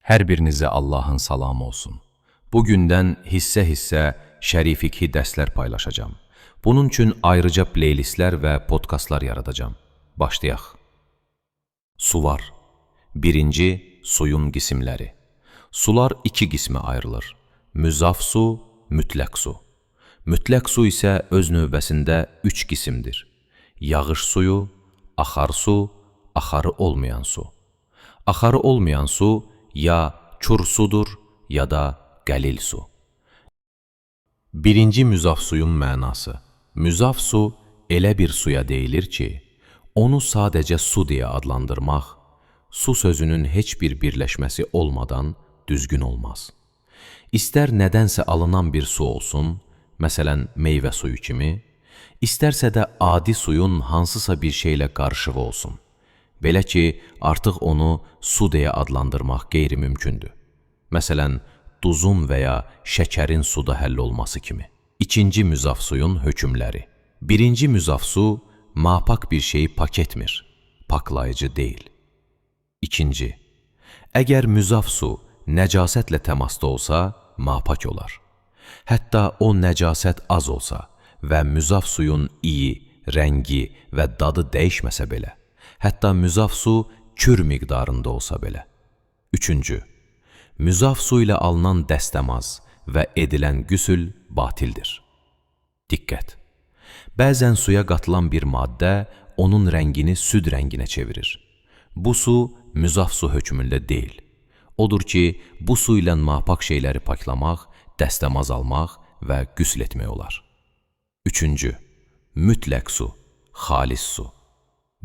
Hər birinizə Allahın salamı olsun. Bugündən hissə-hissə şərifiki dərslər paylaşacağım. Bunun üçün ayrıca playlistlər və podkastlar yaradacağım. Başlayaq. Sular. Birinci, suyun qisimləri. Sular iki qismə ayrılır. Müzaf su, mütləq su. Mütləq su isə öz növbəsində üç qisimdir. Yağış suyu, axar su, axarı olmayan su. Axarı olmayan su ya çur sudur, ya da qəlil su. Birinci müzaf suyun mənası. Müzaf su elə bir suya deyilir ki, onu sadəcə su deyə adlandırmaq, su sözünün heç bir birləşməsi olmadan düzgün olmaz. İstər nədənsə alınan bir su olsun, məsələn meyvə suyu kimi, istərsə də adi suyun hansısa bir şeylə qarışığı olsun. Belə ki, artıq onu su deyə adlandırmaq qeyri-mümkündür. Məsələn, duzun və ya şəkərin suda həll olması kimi. İkinci müzaf suyun hökmləri. Birinci müzaf su, napak bir şeyi pak etmir, paklayıcı deyil. İkinci, əgər müzaf su nəcasətlə təmasda olsa, napak olar. Hətta o nəcasət az olsa və müzaf suyun iyi, rəngi və dadı dəyişməsə belə, hətta müzaf su kür miqdarında olsa belə. Üçüncü, müzaf su ilə alınan dəstəmaz və edilən güsül batildir. Diqqət! Bəzən suya qatılan bir maddə onun rəngini süd rənginə çevirir. Bu su müzaf su hökmündə deyil. Odur ki, bu su ilə napak şeyləri paklamaq, dəstəmaz almaq və güsl etmək olar. Üçüncü, mütləq su, xalis su.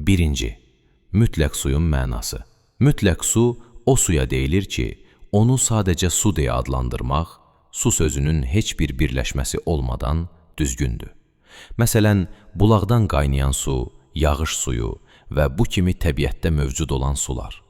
Birinci, mütləq suyun mənası. Mütləq su o suya deyilir ki, onu sadəcə su deyə adlandırmaq, su sözünün heç bir birləşməsi olmadan düzgündür. Məsələn, bulaqdan qaynayan su, yağış suyu və bu kimi təbiətdə mövcud olan sular.